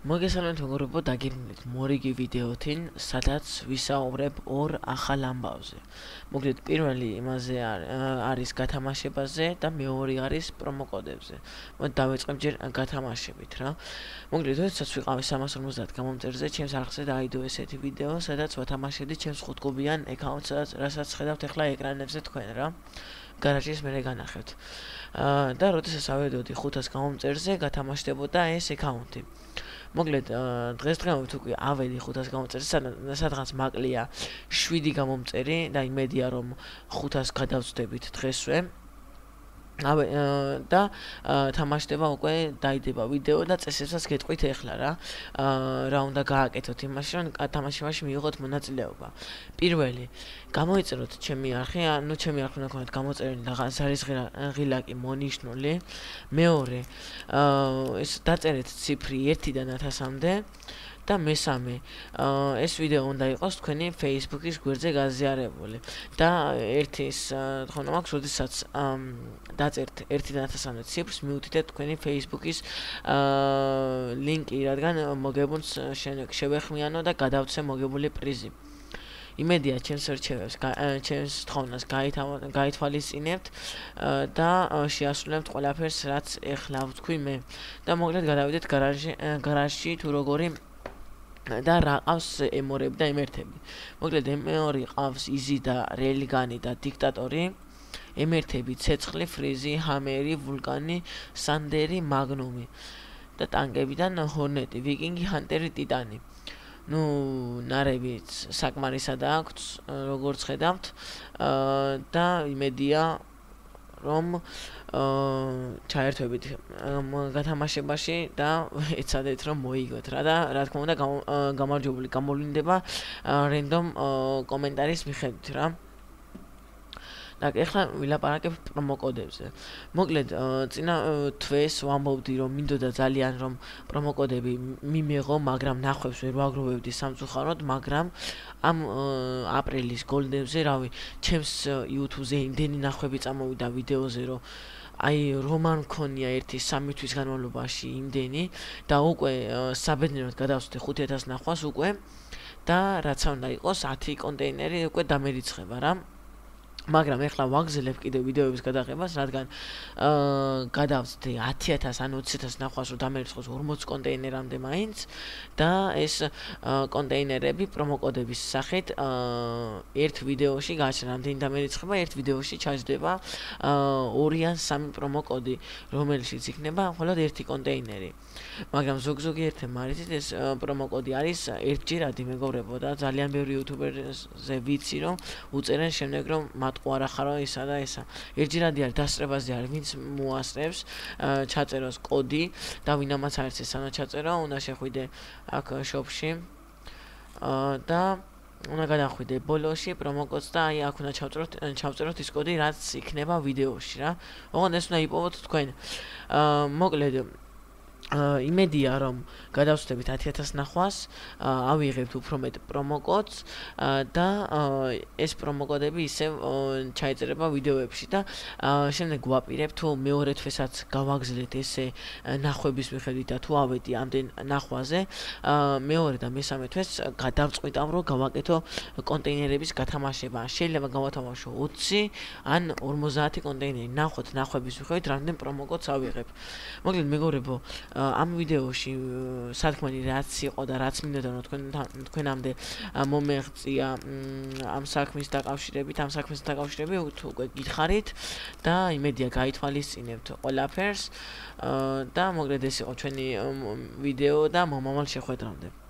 მოგესალმებით მეგობრებო, დაგირმით მორიგი ვიდეოთინ, სადაც ვისაუბრებ ორ ახალ ამბავზე. მოკლედ პირველი იმაზე არის გათამაშებაზე და მეორე არის პრომოკოდებზე. მოდი დავიწყებ ჯერ გათამაშებით რა. მოკლედ, როდესაც ვიყავი 350 გამომწერზე, ჩემს არხზე დაიდო ესეთი ვიდეო, სადაც ვათამაშედი ჩემს 5-გუბიან აკაუნტს, რასაც ხედავთ ახლა ეკრანებზე თქვენ რა. გარაჟის მერე განახევთ. და როდესაც ავედოდი 500 გამომწერზე, გათამაშდებოდა ეს აკაუნტი. მოკლედ დღესდღეობით უკვე ავედი 500 გამომწერზე, სადღაც მაკლია 7 გამომწერი და იმედია რომ 500 გადავწდებით დღესვე. და თამაშდება უკვე დაიდება ვიდეო და წესებსაც გეტყვით ახლა რა. რა უნდა გააკეთოთ იმაში, რომ თამაშებაში მიიღოთ მონაწილეობა. პირველი, გამოიწეროთ ჩემი არხი, ანუ ჩემი არხი უნდა გქონოთ გამოწერილი რაღაც არის ღილაკი მონიშნული. მეორე, ეს დაწერეთ ციფრი 1-დან 1000-მდე. და მესამე, ეს ვიდეო უნდა იყოს თქვენი Facebook-ის გვერდზე გაზიარებული და ერთის თქონა მაქვს, როდესაც დაწერთ 1-დან 1000-მდე ციფრს, მიუთითეთ თქვენი Facebook-ის ლინკი, რადგან მოგებულს შევეხმიანო და გადავცე მოგებული პრიზი. იმედია ჩემს რჩევებს, ჩემს თხოვნას გაითვალისწინებთ და შეასრულებთ ყველაფერს, რაც ეხლა ვთქვი მე. და მოკლედ გადავიდეთ გარაჟში თუ როგორი და რა ყავს ემორები და ემერთები. მოკლედ ემორი ყავს იზი და რეილგანი და დიქტატორი. ემერთები ცეცხლი, ფრიზი, ჰამერი, ვულკანი, სანდერი, მაგნუმი და ტანკებიდან ჰორნეტი, ვიკინგი, ჰანტერი, ტიტანი. ნუ ნარევიც საკმარისად აქვს, როგორც ხედავთ და იმედია რომ ჩაერთვებით გათამაშებაში და ეცადეთ რომ მოიგოთ რა და რა თქმა უნდა გამარჯვებული გამოვლინდება რენდომ კომენტარის მიხედვით რა. და ეხლა ვილაპარაკებ პრომოკოდებზე. მოკლედ წინა თვეს ვამბობდი რომ მინდოდა ძალიან რომ პრომოკოდები მიმეღო, მაგრამ ნახვებს ვერ ვაგროვებდი სამწუხაროდ, მაგრამ ამ აპრილის გოლდენზე, რავი, ჩემს YouTube-ზე იმდენი ნახვები წამოვიდა ვიდეოზე, რომ აი რომან მქონია 1-3 თვის განმავლობაში იმდენი და უკვე საბედნიეროდ გადავწვდი 5000 ნახვას უკვე და რაც უნდა იყოს 10 კონტეინერი უკვე დამერიცხება რა. მაგრამ ეხლა ვაგზელებ კიდე ვიდეოების გადაღებას, რადგან გადავწდი 10000 ან 20000 ნახვას რომ დამერიცხოს 40 კონტეინერამდე მაინც და ეს კონტეინერები პრომოკოდების სახით ერთ ვიდეოში გააჩნია რამდენი დამერიცხება, ერთ ვიდეოში ჩაჯდება 2 ან 3 პრომოკოდი, რომელშიც იქნება მხოლოდ ერთი კონტეინერი. მაგრამ ზოგიერთი მარიცით ეს პრომოკოდი არის ერთჯერადი მეგობრებო და ძალიან ბევრი იუთუბერზე ვიცი რომ უწერენ შემდეგ რომ მატყუ არ ახარო ისა და ესა. ერთჯერადი არის, დასწრებაზე არის, ვინც მოასწრებს ჩაწეროს კოდი და ვინამაც არის ეს ანა ჩაწერო, უნდა შეხვიდე აქ შოპში და უნდა გადახვიდე ბოლოში პრომოკოდს და აი აქ უნდა ჩავწეროთ ის კოდი, რაც იქნება ვიდეოში რა. ოღონდ ეს უნდა იპოვოთ თქვენ. მოკლედ იმედია რომ გადავწდებით 10000 ნახვას, ავიღებთ უფრო მეტ პრომოკოდს და ეს პრომოკოდები ისევ ჩაიწერება ვიდეოებში და შემდეგ ვაპირებ თუ მეორე თვესაც გავაგზავნეთ ესე ნახვების მიხედვით და თუ ავედი ამდენ ნახვაზე, მეორე და მესამე თვეს გადავწყვიტავ რომ გავაკეთო კონტეინერების გათამაშება. შეიძლება გავათამაშო 20 ან 50 კონტეინერი. ნახოთ ნახვების მიხედვით რამდენ პრომოკოდს ავიღებ. მოკლედ მეგობრებო, ამ ვიდეოში სათქმელი რაც იყო და რაც მინდოდა თქვენამდე მომეღწია ამ საქმის დაკავშირებით უკვე გითხარით და იმედია გაითვალისწინებთ ყველაფერს და მოკლედ ეს იყო ჩვენი ვიდეო და მომავალ შეხვედრამდე.